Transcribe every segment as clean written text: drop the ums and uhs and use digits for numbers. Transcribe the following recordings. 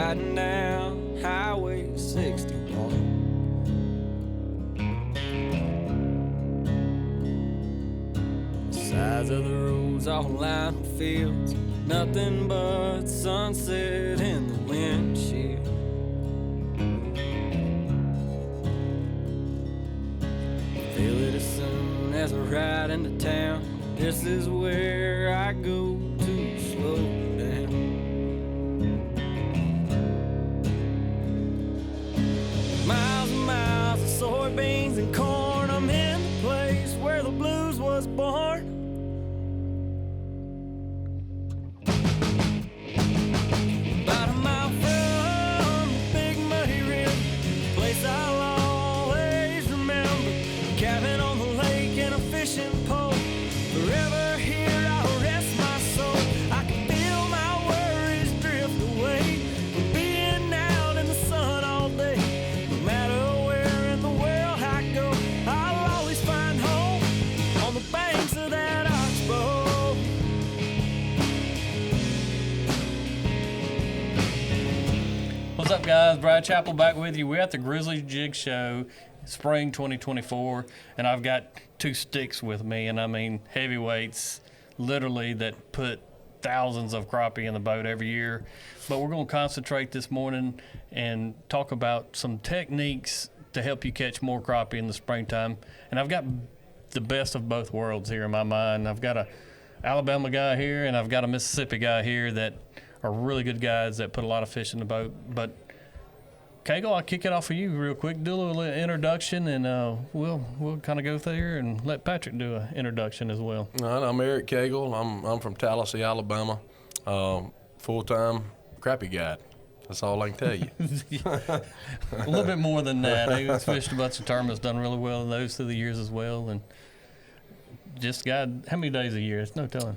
riding down Highway 61. Sides of the roads all lined with fields, nothing but sunset in the windshield. Feel it as soon as I ride into town. This is where I go to slow down. Miles and miles of soybeans and corn. I'm in the place where the blues was born. About a mile from the big muddy river, place I'll always remember. Cabin on the lake and a fishing pole. Forever here I'll rest my soul. I can feel my worries drift away from being out in the sun all day. No matter where in the world I go, I'll always find home on the banks of that oxbow. What's up, guys? Brad Chappell back with you. We're at the Grizzly Jig Show, spring 2024, and I've got two sticks with me, and I mean heavyweights, literally, that put thousands of crappie in the boat every year. But we're going to concentrate this morning and talk about some techniques to help you catch more crappie in the springtime. And I've got the best of both worlds here in my mind. I've got a Alabama guy here, and I've got a Mississippi guy here that are really good guys that put a lot of fish in the boat. But Cagle, I'll kick it off for you real quick. Do a little introduction, and we'll kind of go there and let Patrick do an introduction as well. All right, I'm Eric Cagle. I'm from Tallahassee, Alabama. Full-time crappie guide. That's all I can tell you. A little bit more than that. He's fished a bunch of tournaments, done really well in those through the years as well, and just guide. How many days a year? It's no telling.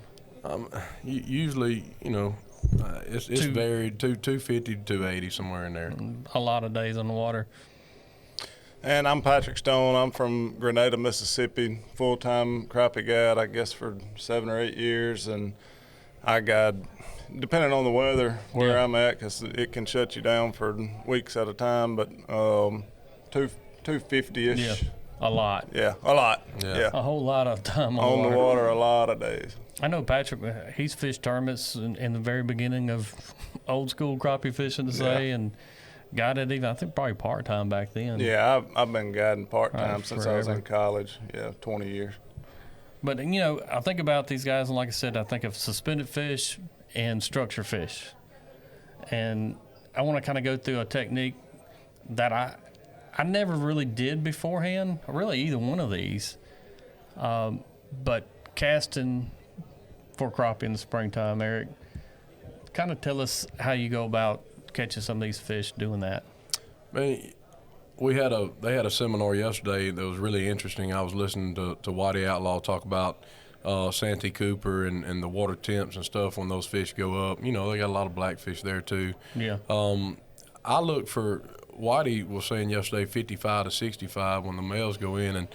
Usually, it's varied, 250 to 280, somewhere in there. A lot of days on the water. And I'm Patrick Stone. I'm from Grenada, Mississippi. Full-time crappie guide, I guess, for 7 or 8 years. And I guide, depending on the weather, where I'm at, because it can shut you down for weeks at a time. But 250-ish. Yeah, a lot. Yeah, a lot. Yeah. A whole lot of time on the water, a lot of days. I know Patrick, he's fished tournaments in the very beginning of old school crappie fishing, to say, and guided even, I think, probably part-time back then. Yeah, I've been guiding part-time since forever. I was in college, 20 years. But, I think about these guys, and like I said, I think of suspended fish and structure fish. And I want to kind of go through a technique that I never really did beforehand, really either one of these. But casting for crappie in the springtime, Eric, kind of tell us how you go about catching some of these fish doing that. Man, they had a seminar yesterday that was really interesting. I was listening to Whitey Outlaw talk about Santee Cooper and the water temps and stuff when those fish go up. They got a lot of blackfish there too. Yeah. I look for, Whitey was saying yesterday, 55 to 65 when the males go in, and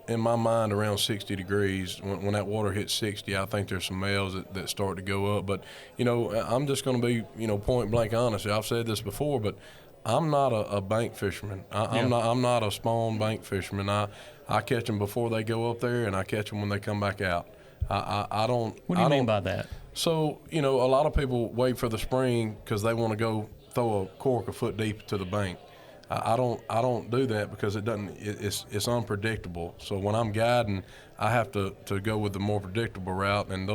in my mind, around 60 degrees. When that water hits 60, I think there's some males that start to go up. But, I'm just going to be, point blank honest. I've said this before, but I'm not a bank fisherman. I'm not a spawn bank fisherman. I catch them before they go up there, and I catch them when they come back out. I don't. What do you mean by that? So, a lot of people wait for the spring because they want to go throw a cork a foot deep to the bank. I don't do that because it's unpredictable. So when I'm guiding, I have to go with the more predictable route. And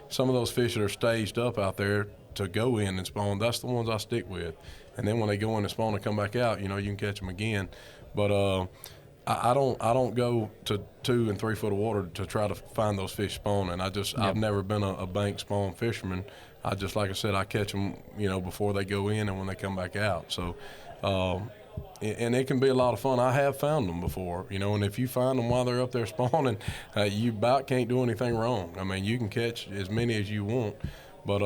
some of those fish that are staged up out there to go in and spawn, that's the ones I stick with. And then when they go in and spawn and come back out, you can catch them again. But I don't go to 2 and 3 foot of water to try to find those fish spawning. I've never been a bank spawn fisherman. Like I said, I catch them, before they go in and when they come back out. So. And it can be a lot of fun. I have found them before, and if you find them while they're up there spawning, you about can't do anything wrong. I mean, you can catch as many as you want. But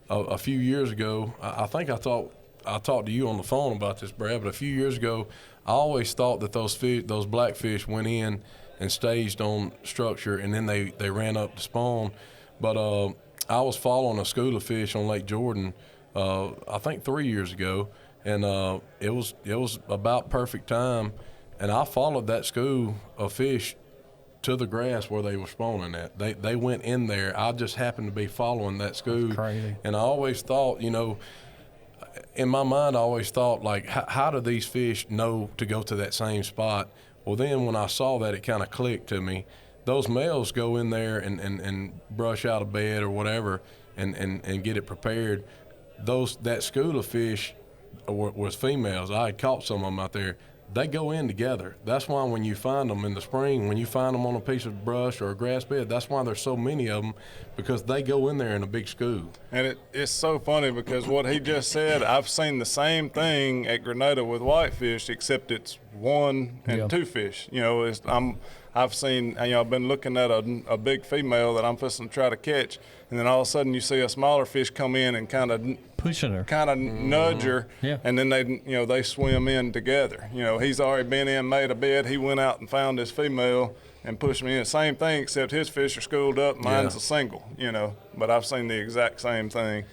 a few years ago, I think I talked to you on the phone about this, Brad, but a few years ago, I always thought that those blackfish went in and staged on structure, and then they ran up to spawn. But I was following a school of fish on Lake Jordan, I think 3 years ago, and it was about perfect time, and I followed that school of fish to the grass where they were spawning at. They went in there. I just happened to be following that school. That's crazy. And I always thought, in my mind, I always thought, like, how do these fish know to go to that same spot? Well, then when I saw that, it kind of clicked to me. Those males go in there and brush out a bed or whatever and get it prepared. That school of fish was females. I had caught some of them out there. They go in together. That's why when you find them in the spring, when you find them on a piece of brush or a grass bed, that's why there's so many of them, because they go in there in a big school. And it's so funny because what he just said, I've seen the same thing at Grenada with whitefish, except it's one and two fish. I've seen, I've been looking at a big female that I'm fixing to try to catch, and then all of a sudden you see a smaller fish come in and kind of pushing her, kind of nudge her, and then they swim in together. He's already been in, made a bed. He went out and found his female and pushed me in. Same thing, except his fish are schooled up, mine's a single. But I've seen the exact same thing.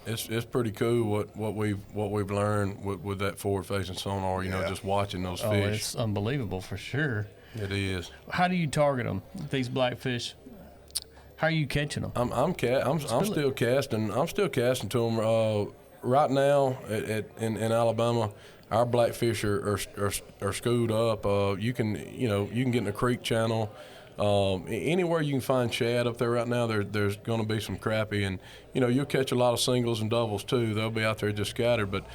It's pretty cool what we've learned with that forward-facing sonar. Just watching those fish. It's unbelievable for sure. It is. How do you target them? These blackfish. How are you catching them? I'm still casting. I'm still casting to them. Right now in Alabama, our blackfish are schooled up. You can get in the creek channel. Anywhere you can find shad up there right now, there's going to be some crappie, and you'll catch a lot of singles and doubles too. They'll be out there just scattered. But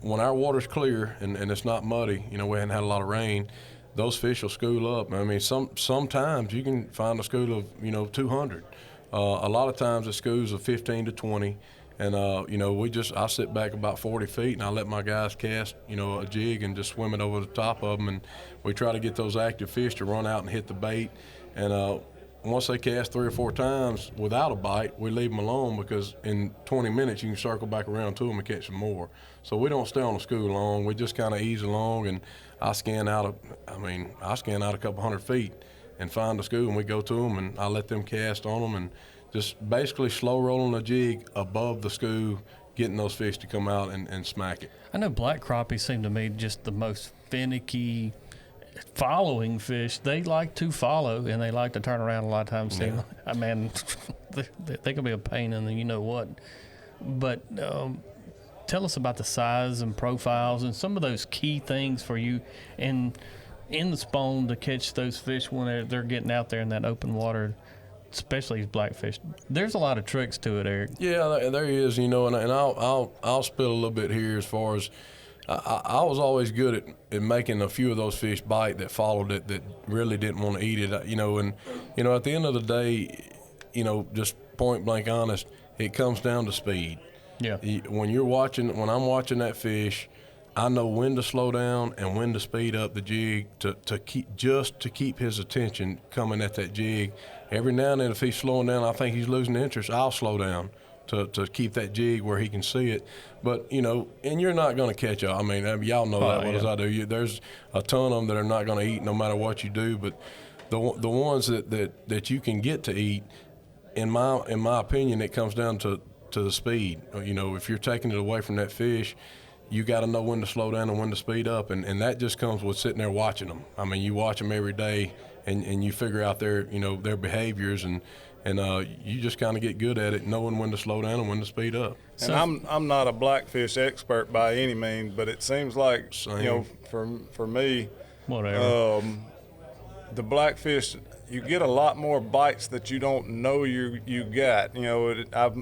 when our water's clear and it's not muddy, we haven't had a lot of rain, those fish will school up. I mean, sometimes you can find a school of 200. A lot of times it's schools of 15 to 20. And, I sit back about 40 feet and I let my guys cast, a jig and just swim it over the top of them. And we try to get those active fish to run out and hit the bait. And once they cast 3 or 4 times without a bite, we leave them alone, because in 20 minutes you can circle back around to them and catch some more. So we don't stay on the school long. We just kind of ease along, and I scan out a couple hundred feet and find the school, and we go to them, and I let them cast on them, and just basically slow rolling the jig above the school, getting those fish to come out and smack it. I know black crappie seem to me just the most finicky following fish. They like to follow, and they like to turn around a lot of times. Yeah. I mean, they can be a pain in the you-know-what. But tell us about the size and profiles and some of those key things for you in the spawn to catch those fish when they're getting out there in that open water, especially these blackfish. There's a lot of tricks to it, Eric. Yeah, there is, and I'll spill a little bit here as far as I was always good at making a few of those fish bite that followed it, that really didn't want to eat it, and at the end of the day, just point blank honest, it comes down to speed. Yeah. When I'm watching that fish, I know when to slow down and when to speed up the jig to keep his attention coming at that jig. Every now and then, if he's slowing down, I think he's losing interest, I'll slow down to keep that jig where he can see it. But, and you're not going to catch y'all. I mean, y'all know that well as I do. There's a ton of them that are not going to eat no matter what you do. But the ones that you can get to eat, in my opinion, it comes down to the speed. If you're taking it away from that fish, you got to know when to slow down and when to speed up, and that just comes with sitting there watching them. I mean, you watch them every day, and you figure out their behaviors, and you just kind of get good at it, knowing when to slow down and when to speed up. And I'm not a blackfish expert by any means, but it seems like for me, whatever. The blackfish, you get a lot more bites that you don't know you got.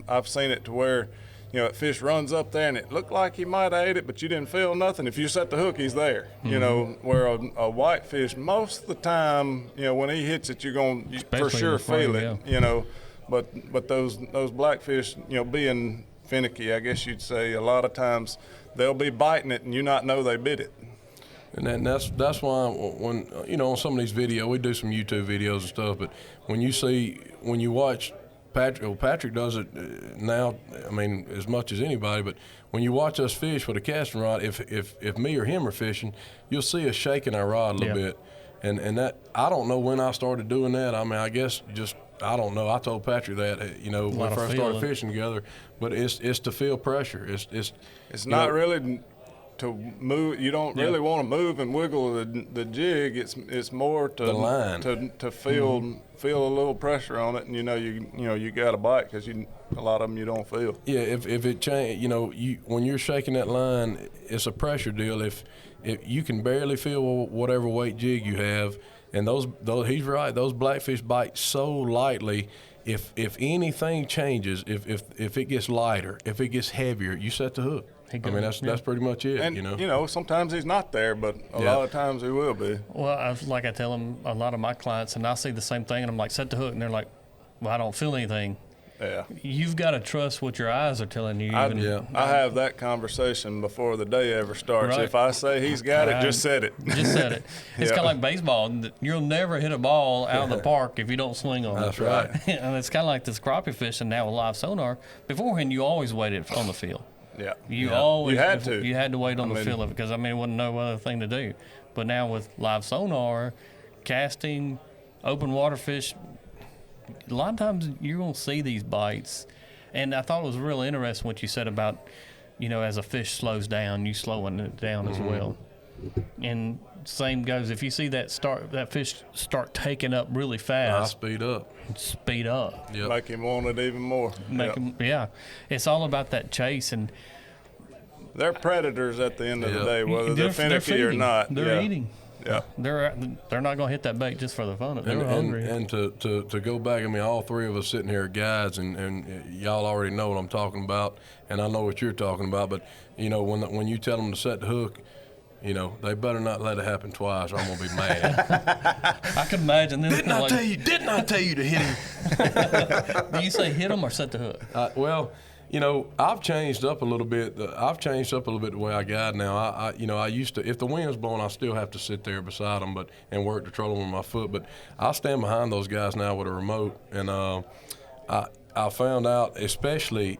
I've seen it to where, a fish runs up there and it looked like he might have ate it, but you didn't feel nothing. If you set the hook, he's there. Mm-hmm. Where a whitefish, most of the time, when he hits it, you're going to for sure feel it. Yeah. But those blackfish, being finicky, I guess you'd say, a lot of times they'll be biting it and you not know they bit it. And that's why when on some of these videos, we do some YouTube videos and stuff, but when you watch Patrick does it now, I mean, as much as anybody, but when you watch us fish with a casting rod, if me or him are fishing, you'll see us shaking our rod a little bit. And that, I don't know when I started doing that. I mean, I guess just I don't know. I told Patrick that, you know, when we first started fishing together, but it's to feel pressure. It's not really to move. You don't really want to move and wiggle the jig. It's more to the line. to feel a little pressure on it, and you got a bite, because a lot of them you don't feel. Yeah, if it change, you know, when you're shaking that line, it's a pressure deal. If you can barely feel whatever weight jig you have, and those he's right, those blackfish bite so lightly. If anything changes, if it gets lighter, if it gets heavier, you set the hook. I mean, that's pretty much it. And, you know, sometimes he's not there, but a lot of times he will be. Well, I tell them, a lot of my clients, and I see the same thing, and I'm like, set the hook, and they're like, well, I don't feel anything. Yeah. You've got to trust what your eyes are telling you. I have that conversation before the day ever starts. Right. If I say he's got it, just set it. Just set it. It's kind of like baseball. You'll never hit a ball out of the park if you don't swing on it. That's right. And it's kind of like this crappie fishing now with live sonar. Beforehand, you always waited on the field. Yeah. You always had to. You had to wait on the field of it, because there wasn't no other thing to do. But now with live sonar, casting, open water fish, a lot of times you're going to see these bites. And I thought it was really interesting what you said about, as a fish slows down, you slowing it down as well. And same goes, if you see that fish start taking up really fast, speed up. Yep. Make him want it even more. It's all about that chase, and they're predators at the end of the day, whether they're finicky or not. They're eating. Yeah, they're not going to hit that bait just for the fun of it. They're hungry. And to go back, all three of us sitting here are guides, and y'all already know what I'm talking about, and I know what you're talking about. But when you tell them to set the hook, they better not let it happen twice, or I'm gonna be mad. I can imagine them. Didn't I tell you to hit him? Do you say hit them or set the hook? Well, I've changed up a little bit. I've changed up a little bit the way I guide now. I used to, if the wind's blowing, I still have to sit there beside them, and work to troll them with my foot. But I stand behind those guys now with a remote, and I found out, especially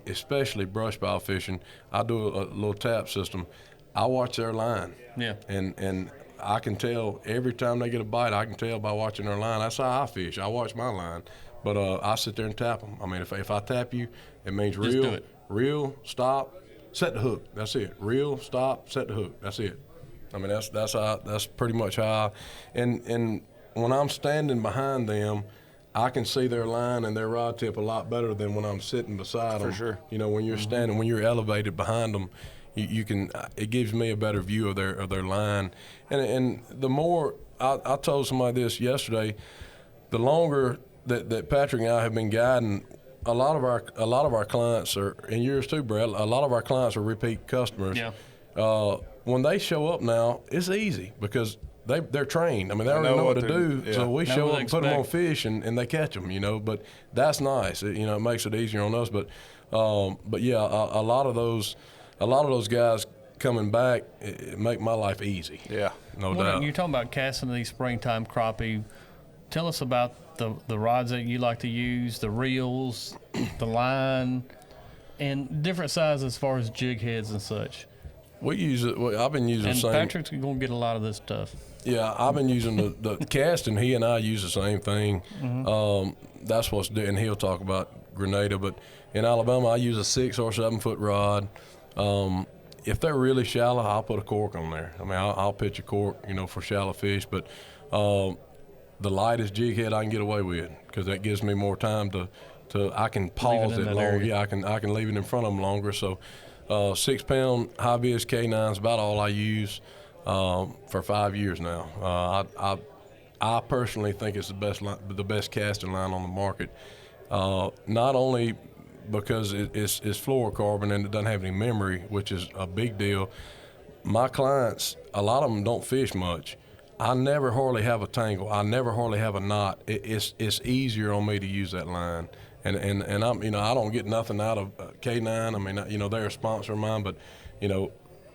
brush pile fishing, I do a little tap system. I watch their line. Yeah. And I can tell every time they get a bite. I can tell by watching their line. That's how I fish. I watch my line. But I sit there and tap them. If I tap you, it means reel, stop, set the hook. That's it. Reel, stop, set the hook. That's it. That's pretty much how and when I'm standing behind them, I can see their line and their rod tip a lot better than when I'm sitting beside them. For sure. When you're standing, when you're elevated behind them, you can. It gives me a better view of their line. And the more I told somebody this yesterday, the longer that Patrick and I have been guiding, a lot of our clients are, and yours too, Brad. A lot of our clients are repeat customers. Yeah. When they show up now, it's easy because they're trained. They already know what to do. Yeah. So we show up and put them on fish, and they catch them. But that's nice. It makes it easier on us. But yeah, a lot of those guys coming back, it make my life easy. Yeah, no doubt. You're talking about casting these springtime crappie. Tell us about the rods that you like to use, the reels, the line, and different sizes as far as jig heads and such. We use it. I've been using the same. And Patrick's going to get a lot of this stuff. Yeah, I've been using the casting. He and I use the same thing. Mm-hmm. That's what's doing. And he'll talk about Grenada, but in Alabama, I use a 6 or 7 foot rod. If they're really shallow, I'll put a cork on there. I'll pitch a cork, for shallow fish. But the lightest jig head I can get away with, because that gives me more time to I can pause it longer. Yeah, I can leave it in front of them longer. So 6 pound high vis K9 is about all I use for 5 years now. I personally think it's the best casting line on the market. Not only because it's fluorocarbon and it doesn't have any memory, which is a big deal. My clients, a lot of them don't fish much. I never hardly have a tangle. I never hardly have a knot. It's easier on me to use that line. And I'm I don't get nothing out of K9. They're a sponsor of mine, but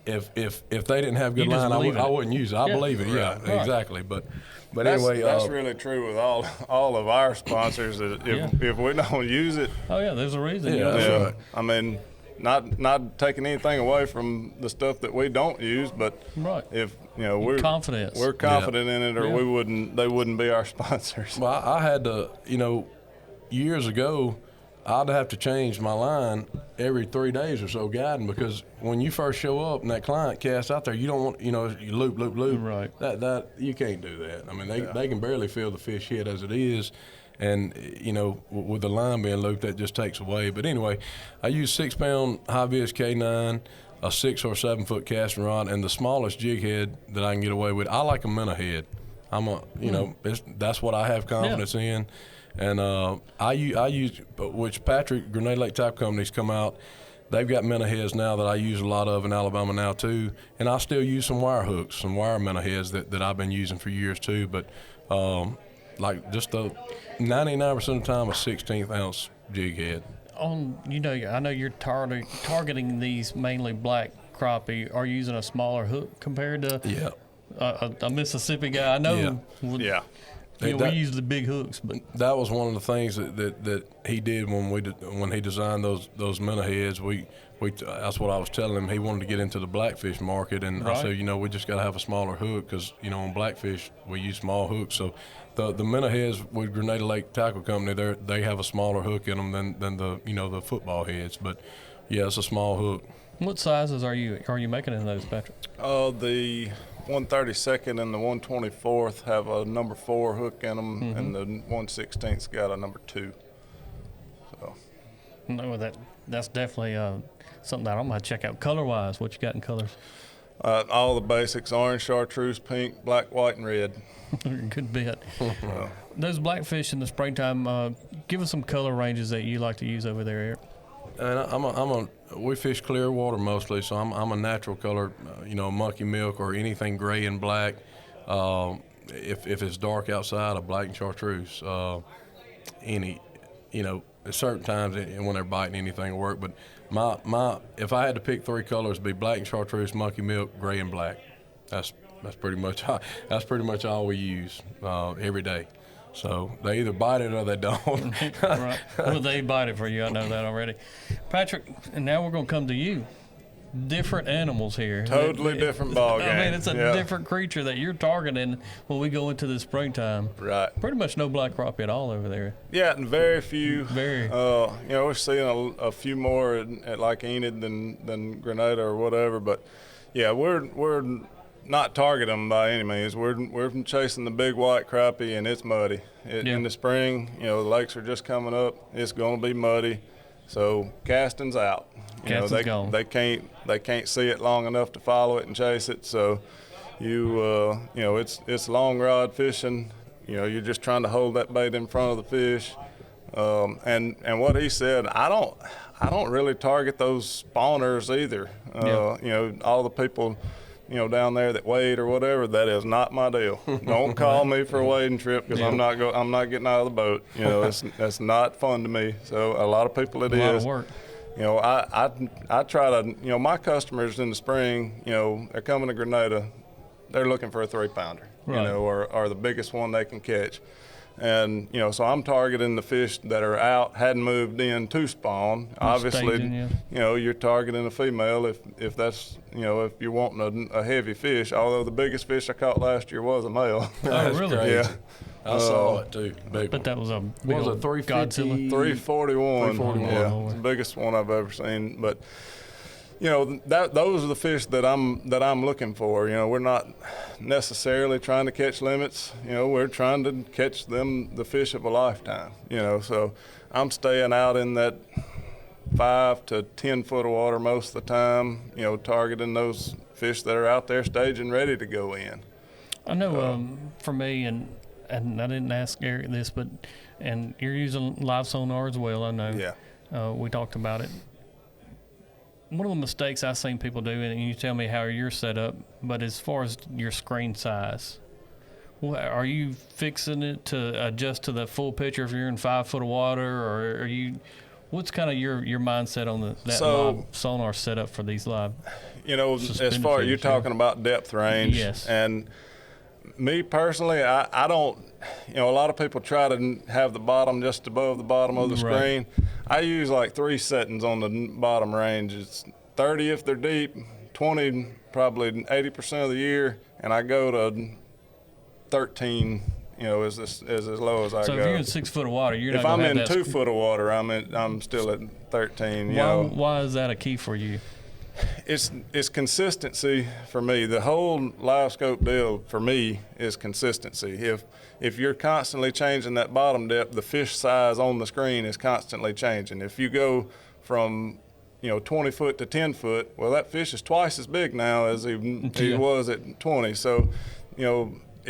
if they didn't have good line, I wouldn't use it. I believe it. Yeah, right. Exactly. But anyway, that's really true with all of our sponsors. If we don't use it, there's a reason. Yeah, that's right. Not taking anything away from the stuff that we don't use, but if we're confident in it, or they wouldn't be our sponsors. Well, I had to, years ago, I'd have to change my line every 3 days or so guiding, because when you first show up and that client casts out there, you don't want, you loop. Right. That you can't do that. I mean, they can barely feel the fish hit as it is. And, with the line being looped, that just takes away. But anyway, I use 6-pound high-vis K9, a 6 or 7 foot casting rod, and the smallest jig head that I can get away with. I like a minnow head. That's what I have confidence in. And I use, which Patrick, Grenada Lake Tackle Company's come out. They've got minnow heads now that I use a lot of in Alabama now too. And I still use some wire hooks, some wire minnow heads that I've been using for years too. But like just the 99% of the time, a 16th ounce jig head. I know you're targeting these mainly black crappie. Are you using a smaller hook compared to a Mississippi guy? I know. Yeah. We use the big hooks, but that was one of the things that he did when he designed those minnow heads. That's what I was telling him. He wanted to get into the blackfish market, and right. I said, we just got to have a smaller hook because on blackfish we use small hooks. So the minnow heads with Grenada Lake Tackle Company, they have a smaller hook in them than the football heads. But yeah, it's a small hook. What sizes are you making in those, Patrick? The 132nd and the 124th have a number 4 hook in them, and the 116th's got a number 2. So. No, that's definitely something that I'm gonna check out. Color-wise, what you got in colors? All the basics: orange, chartreuse, pink, black, white, and red. Good bit. Those blackfish in the springtime. Give us some color ranges that you like to use over there, Eric. And we fish clear water mostly, so I'm a natural color, monkey milk or anything gray and black. If it's dark outside, a black and chartreuse. At certain times when they're biting, anything will work. But if I had to pick 3 colors, it'd be black and chartreuse, monkey milk, gray and black. That's pretty much all we use every day. So they either bite it or they don't. Right. Well, they bite it for you. I know that already. Patrick, and now we're going to come to you. Different animals here. Totally different ball game. I mean, it's a different creature that you're targeting when we go into the springtime. Right. Pretty much no black crappie at all over there. Yeah, and very few. Very. We're seeing a few more at like Enid than Grenada or whatever. But, yeah, we're not targeting them by any means. We're chasing the big white crappie, and it's muddy. In the spring, the lakes are just coming up. It's going to be muddy, so casting's out. Gone. They can't see it long enough to follow it and chase it. So it's long rod fishing. You're just trying to hold that bait in front of the fish. And what he said, I don't really target those spawners either. All the people down there that wade or whatever, that is not my deal. Don't call me for a wading trip because I'm not getting out of the boat. That's not fun to me. So a lot of people it is. A lot of work. I try to, my customers in the spring, they're coming to Grenada, they're looking for a 3-pounder, right. or the biggest one they can catch. And, so I'm targeting the fish that are out, hadn't moved in to spawn. Obviously, staging, you're targeting a female if that's, if you're wanting a heavy fish, although the biggest fish I caught last year was a male. Oh, really? Crazy. Yeah. I saw it too. Big But that was a big what was old it, 350? Godzilla. 341. 341. Yeah, it's the biggest one I've ever seen. But those are the fish that I'm looking for. We're not necessarily trying to catch limits. We're trying to catch the fish of a lifetime. So I'm staying out in that 5 to 10 foot of water most of the time. Targeting those fish that are out there staging, ready to go in. I know for me, and I didn't ask Eric this, and you're using live sonar as well, I know. Yeah. We talked about it. One of the mistakes I've seen people do, and you tell me how you're set up, but as far as your screen size, are you fixing it to adjust to the full picture if you're in 5 foot of water, or are you? What's kind of your mindset on that live sonar setup for these live? As far as you're talking about depth range, yes. And me personally, I don't. A lot of people try to have the bottom just above the bottom of the screen. I use like 3 settings on the bottom range. It's 30 if they're deep, 20 probably 80% of the year, and I go to 13 is as low as I So go. if you're in 6 foot of water, you're If not I'm gonna in have that 2 foot of water, I'm still at 13. Why is that a key for you? It's consistency for me. The whole live scope deal for me is consistency. If you're constantly changing that bottom depth, the fish size on the screen is constantly changing. If you go from 20 foot to 10 foot, well, that fish is twice as big now as he was at 20. So,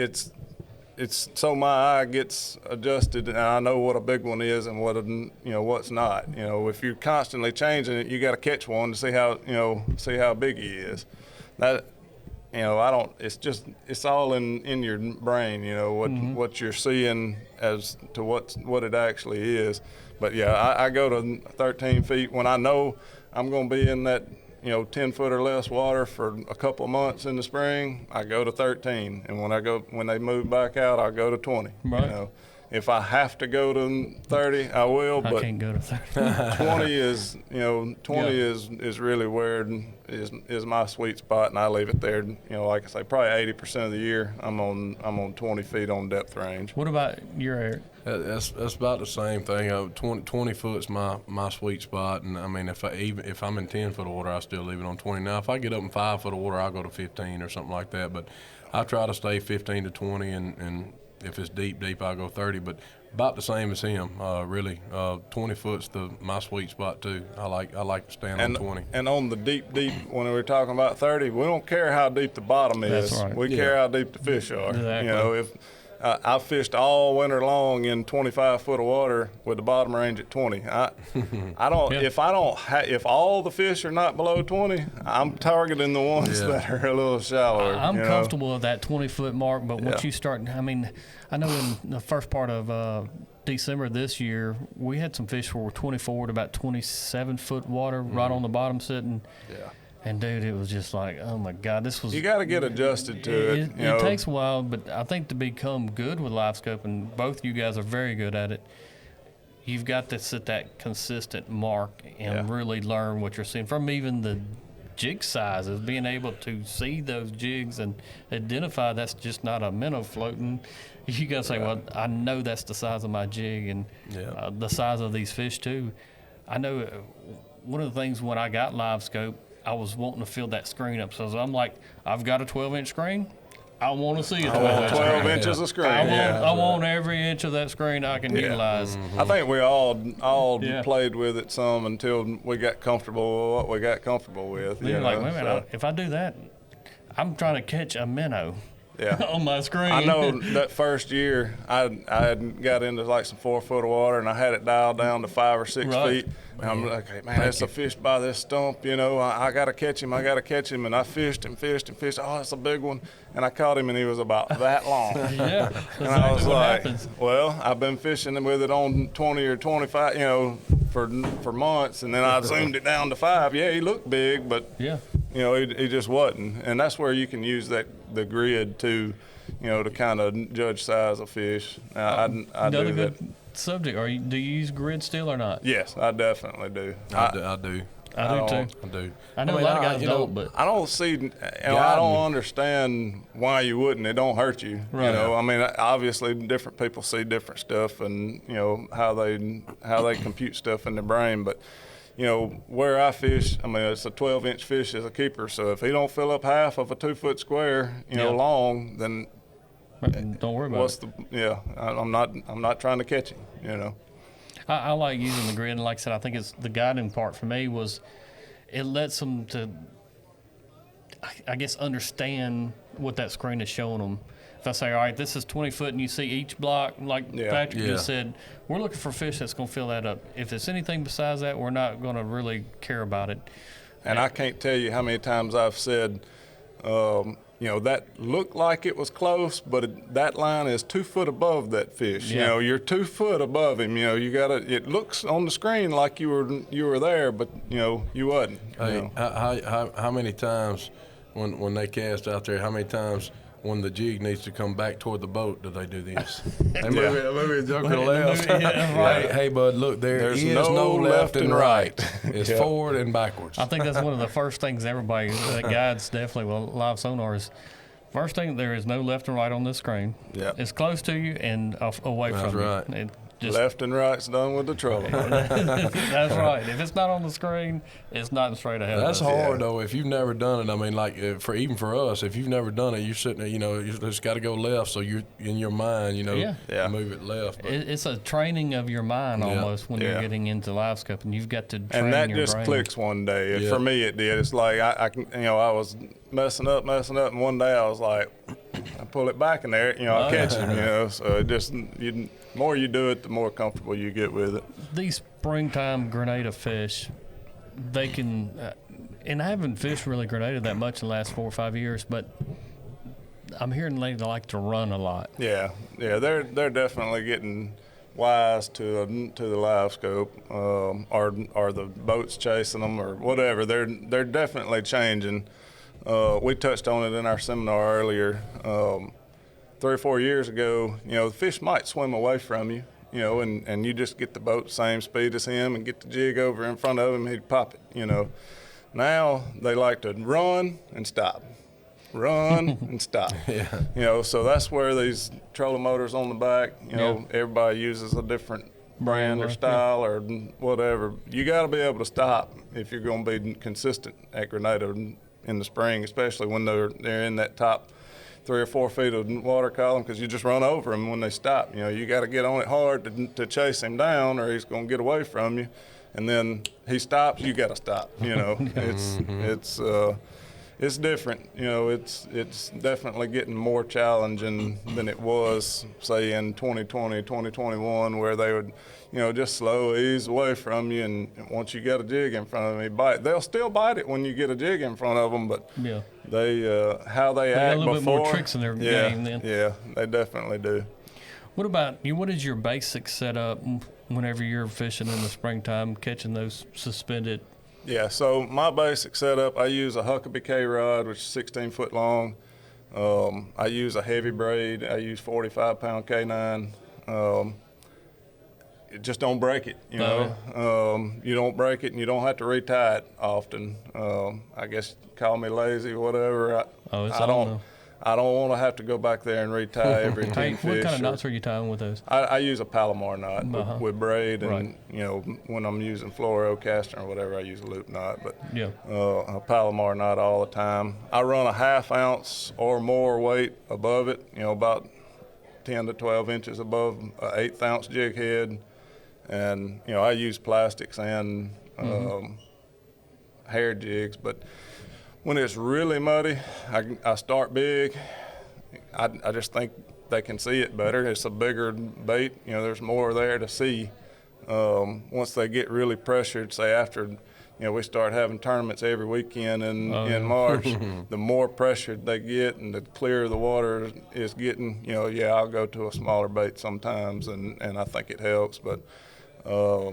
it's so my eye gets adjusted, and I know what a big one is and what's not. If you're constantly changing it, you got to catch one to see how big he is. That I don't. It's all in your brain. What you're seeing as to what it actually is. But yeah, I go to 13 feet when I know I'm going to be in that 10 foot or less water for a couple of months in the spring. I go to 13, and when they move back out, I go to 20. Right. If I have to go to 30, I will. I But can't go to 30. 20 is is really where is my sweet spot, and I leave it there. Like I say, probably 80% of the year I'm on 20 feet on depth range. What about your Eric? That's about the same thing. 20 foot's my sweet spot, and I mean if I'm in 10 foot of water, I still leave it on 20. Now if I get up in 5 foot of water, I'll go to 15 or something like that. But I try to stay 15 to 20, and if it's deep, I'll go 30. But about the same as him, really. 20 foot's my sweet spot too. I like staying on 20. And on the deep, when we're talking about 30, we don't care how deep the bottom is. That's right. We care how deep the fish are. Exactly. If I fished all winter long in 25 foot of water with the bottom range at 20. I don't. Yeah. If all the fish are not below 20, I'm targeting the ones that are a little shallower. I'm comfortable with that 20 foot mark, but once you start, I mean, I know in the first part of December this year, we had some fish where were 24 to about 27 foot water right on the bottom sitting. Yeah. And dude, it was just like, oh my God, this was. You got to get adjusted to it. It takes a while, but I think to become good with live scope, and both you guys are very good at it, you've got to set that consistent mark and really learn what you're seeing from even the jig sizes, being able to see those jigs and identify that's just not a minnow floating. You got to say, well, I know that's the size of my jig and the size of these fish too. I know one of the things when I got live scope, I was wanting to fill that screen up. So I'm like, I've got a 12-inch screen. I want to see a 12 inches of screen. I want every inch of that screen I can utilize. I think we all played with it some until we got comfortable with what we got comfortable with. You're like, wait a minute, if I do that, I'm trying to catch a minnow on my screen. I know that first year I had got into like some 4 foot of water, and I had it dialed down to 5 or 6 feet. And I'm like, hey, man, there's a fish by this stump, I got to catch him. And I fished and fished and fished. Oh, that's a big one. And I caught him, and he was about that long. Yeah, and I was like, well, I've been fishing with it on 20 or 25, for months. And then I zoomed it down to 5. Yeah, he looked big, but, he just wasn't. And that's where you can use the grid to kind of judge size of fish. I do that. Subject. Do you use grid still or not? Yes, I definitely do. I do. I do too. I do. I know a lot of guys don't, but I don't see. I don't understand why you wouldn't. It don't hurt you. Right. I mean, obviously, different people see different stuff, and how they compute stuff in their brain. But where I fish, I mean, it's a 12-inch fish as a keeper. So if he don't fill up half of a 2 foot square, long, then don't worry about it. I'm not trying to catch him. I like using the grid, and like I said, I think it's the guiding part for me was it lets them to, I guess, understand what that screen is showing them. If I say, all right, this is 20 foot, and you see each block, like Patrick just said, we're looking for fish that's going to fill that up. If it's anything besides that, we're not going to really care about it. And I can't tell you how many times I've said, that looked like it was close, but that line is 2 foot above that fish. Yeah. You're 2 foot above him. You got to. It looks on the screen like you were there, but you wasn't. Hey, how many times when they cast out there? How many times when the jig needs to come back toward the boat do they do this? They move a joker left. Hey, bud, look, there's no left and right. It's forward and backwards. I think that's one of the first things everybody that guides definitely will live sonar is First thing, there is no left and right on this screen. Yeah. It's close to you and away That's from right. you. It just, Left and right's done with the trolling motor. that's right. If it's not on the screen, it's not straight ahead. That's of us. hard though. If you've never done it, I mean, like even for us, if you've never done it, you're sitting there. You know, you just got to go left. So you in your mind, you know, Yeah. move it left. But It's a training of your mind almost when you're Yeah. getting into live scope, and you've got to train And that your just brain. clicks one day. Yeah. For me, it did. It's like I can, you know, I was messing up, and one day I was like, I pull it back in there, you know, I'll catch him, you know. So it just, the more you do it, the more comfortable you get with it. These springtime Grenada fish, they can, and I haven't fished really Grenada that much in the last 4 or 5 years, but I'm hearing they like to run a lot. Yeah, they're definitely getting wise to the live scope, or the boats chasing them or whatever. They're definitely changing. We touched on it in our seminar earlier. 3 or 4 years ago, you know, the fish might swim away from you, you know, and you just get the boat same speed as him and get the jig over in front of him, he'd pop it, you know. Now they like to run and stop. Run and stop. Yeah. You know, so that's where these trolling motors on the back, you know, everybody uses a different brand or style or whatever. You got to be able to stop if you're going to be consistent at Grenada in the spring, especially when they're in that top 3 or 4 feet of water column, because you just run over them when they stop. You know, you got to get on it hard to chase him down, or he's going to get away from you. And then he stops, you got to stop. You know, it's different. You know, it's definitely getting more challenging than it was, say, in 2020, 2021, where they would, you know, just slow ease away from you, and once you get a jig in front of them, they bite. They'll still bite it when you get a jig in front of them, but they how they act got a little before, bit more tricks in their game then. Yeah, they definitely do. What about you? What is your basic setup whenever you're fishing in the springtime, catching those suspended? Yeah, so my basic setup, I use a Huckabee K-rod, which is 16 foot long. I use a heavy braid. I use 45-pound K9. Just don't break it, you know. You don't break it, and you don't have to retie it often. I guess call me lazy or whatever. I don't want to have to go back there and retie every 10 fish. What kind of knots are you tying with those? I use a Palomar knot with braid, and you know, when I'm using fluoro casting or whatever, I use a loop knot. But a Palomar knot all the time. I run a 1/2 ounce or more weight above it. You know, about 10 to 12 inches above an 1/8 ounce jig head, and you know, I use plastics and hair jigs, but when it's really muddy, I start big. I just think they can see it better. It's a bigger bait. You know, there's more there to see. Once they get really pressured, say after, you know, we start having tournaments every weekend in March, the more pressured they get and the clearer the water is getting, you know, I'll go to a smaller bait sometimes, and I think it helps. But, I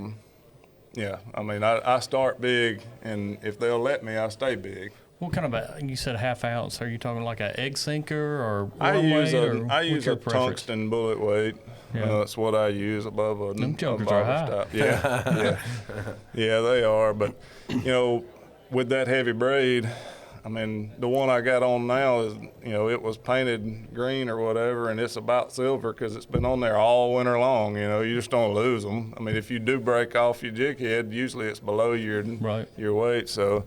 mean, I start big, and if they'll let me, I'll stay big. What kind of you said 1/2 ounce? Are you talking like an egg sinker or I use what's your a preference? tungsten bullet weight. That's what I use above a Them jokers are high. stop. Yeah, they are. But you know, with that heavy braid, I mean, the one I got on now is, you know, it was painted green or whatever, and it's about silver because it's been on there all winter long. You know, you just don't lose them. I mean, if you do break off your jig head, usually it's below your weight. So.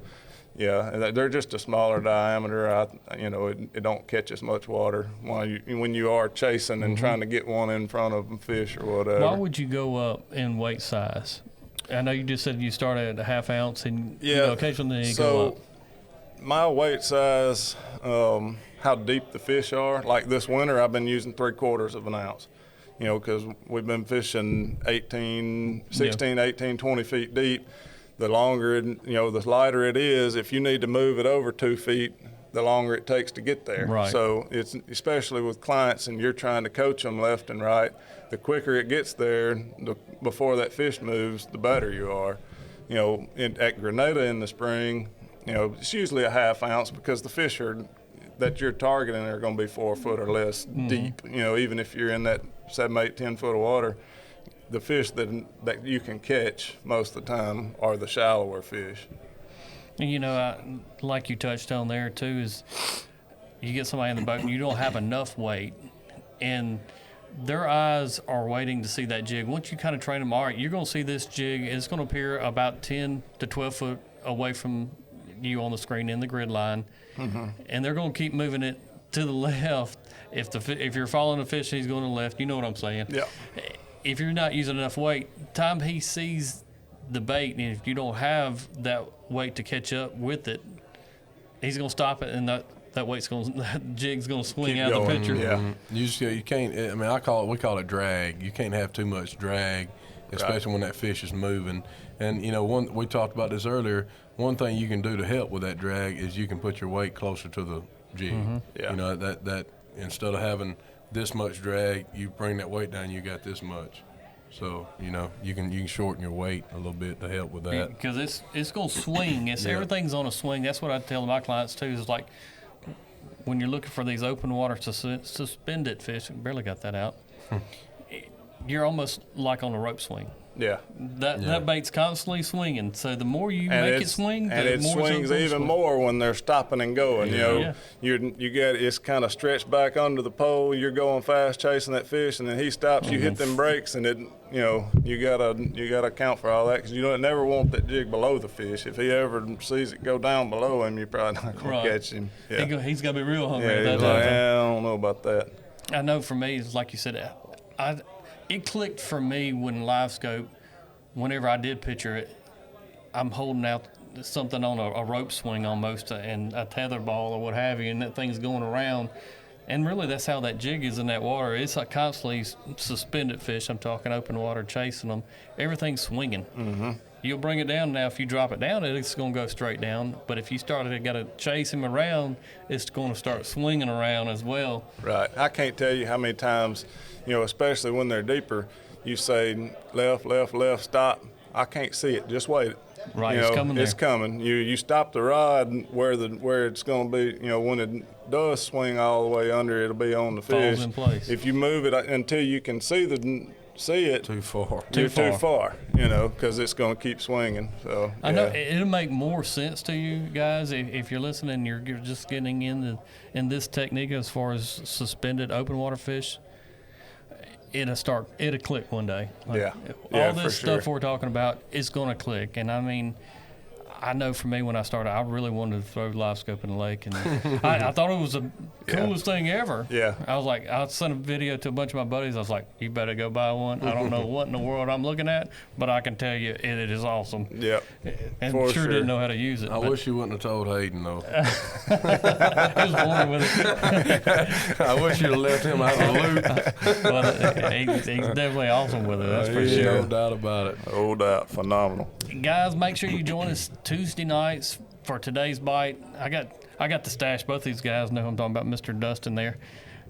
Yeah, they're just a smaller diameter. You know, it don't catch as much water when you are chasing and trying to get one in front of a fish or whatever. Why would you go up in weight size? I know you just said you started at a 1/2 ounce, and you know, occasionally you go up. My weight size, how deep the fish are. Like this winter, I've been using 3/4 of an ounce. You know, because we've been fishing 16, 18, 20 feet deep. The longer, the lighter it is, if you need to move it over 2 feet, the longer it takes to get there. Right. So it's, especially with clients and you're trying to coach them left and right, the quicker it gets there, before that fish moves, the better you are. You know, at Grenada in the spring, you know, it's usually a 1/2 ounce because the fish that you're targeting are going to be 4 foot or less deep. You know, even if you're in that 7, 8, 10 foot of water. The fish that you can catch most of the time are the shallower fish. You know, like you touched on there too, is you get somebody in the boat and you don't have enough weight, and their eyes are waiting to see that jig. Once you kind of train them, all right, you're going to see this jig, and it's going to appear about 10 to 12 foot away from you on the screen in the grid line, and they're going to keep moving it to the left. If you're following the fish, he's going to the left. You know what I'm saying? Yeah. If you're not using enough weight, time he sees the bait, and if you don't have that weight to catch up with it, he's going to stop it, and that jig's going to swing Keep out going. the picture. Yeah. You can't. I mean, we call it drag. You can't have too much drag, especially when that fish is moving. And we talked about this earlier. One thing you can do to help with that drag is you can put your weight closer to the jig. Yeah. That instead of having this much drag, you bring that weight down. You got this much. So you can shorten your weight a little bit to help with that. Because it's going to swing. Everything's on a swing. That's what I tell my clients too. Is like when you're looking for these open water suspended fish. Barely got that out. You're almost like on a rope swing. Yeah. That bait's constantly swinging. So the more you make it swing, and it more swings even more when they're stopping and going. You get it's kind of stretched back under the pole. You're going fast chasing that fish, and then he stops. You hit them brakes, and it you gotta account for all that because you don't never want that jig below the fish. If he ever sees it go down below him, you're probably not gonna catch him. Yeah. He's got to be real hungry at that he's time. like, I don't know about that. I know for me, it's like you said, it clicked for me when live scope. Whenever I did picture it, I'm holding out something on a rope swing almost, and a tether ball or what have you, and that thing's going around. And really, that's how that jig is in that water. It's a constantly suspended fish. I'm talking open water, chasing them. Everything's swinging. You'll bring it down now. If you drop it down, it's going to go straight down. But if you got to chase him around, it's going to start swinging around as well. Right. I can't tell you how many times, especially when they're deeper, you say left, left, left, stop. I can't see it. Just wait. Right. It's coming there. It's coming. You stop the rod where it's going to be. When it does swing all the way under, it'll be on the fish. Falls in place. If you move it until you can see it Too far. You're too far, because it's going to keep swinging. So I know it'll make more sense to you guys if you're listening. You're just getting in this technique as far as suspended open water fish. It'll click one day. All this stuff we're talking about is going to click, and I mean, I know for me when I started, I really wanted to throw live scope in the lake, and I thought it was the coolest thing ever. Yeah. I was like, I sent a video to a bunch of my buddies. I was like, you better go buy one. I don't know what in the world I'm looking at, but I can tell you it is awesome. Yep. And sure didn't know how to use it. I wish you wouldn't have told Hayden though. He was born with it. I wish you'd have left him out of the loop. Well, he's definitely awesome with it. That's for sure. No doubt about it. No doubt. Phenomenal. Guys, make sure you join us Tuesday nights for today's bite. I got the stash. Both these guys know who I'm talking about, Mr. Dustin there.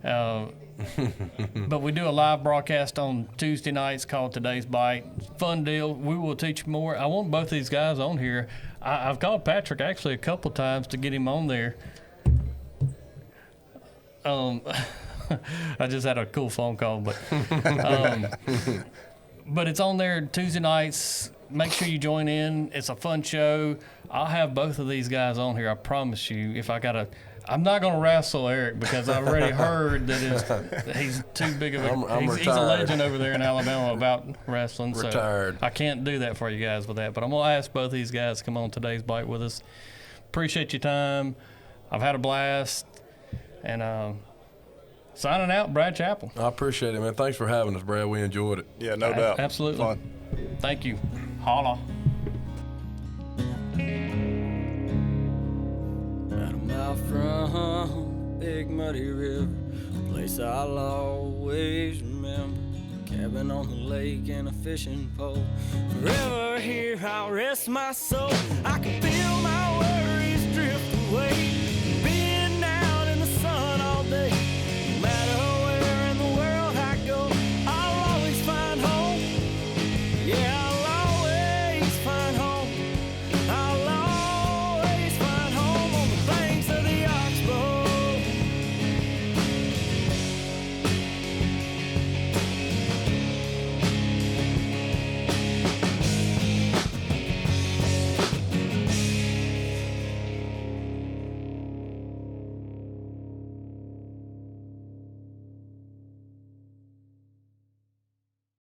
But we do a live broadcast on Tuesday nights called Today's Bite. Fun deal. We will teach you more. I want both these guys on here. I've called Patrick actually a couple times to get him on there. I just had a cool phone call, but it's on there Tuesday nights. Make sure you join in. It's a fun show. I'll have both of these guys on here. I promise you. I'm not going to wrestle Eric because I've already heard that he's too big of a. He's a legend over there in Alabama about wrestling. Retired. So I can't do that for you guys with that. But I'm going to ask both these guys to come on Today's Bite with us. Appreciate your time. I've had a blast. And signing out, Brad Chappell. I appreciate it, man. Thanks for having us, Brad. We enjoyed it. Yeah, no doubt. Absolutely. Fun. Thank you. Holla. About a mile from Big Muddy River, a place I'll always remember. Cabin on the lake and a fishing pole. Forever here I'll rest my soul. I can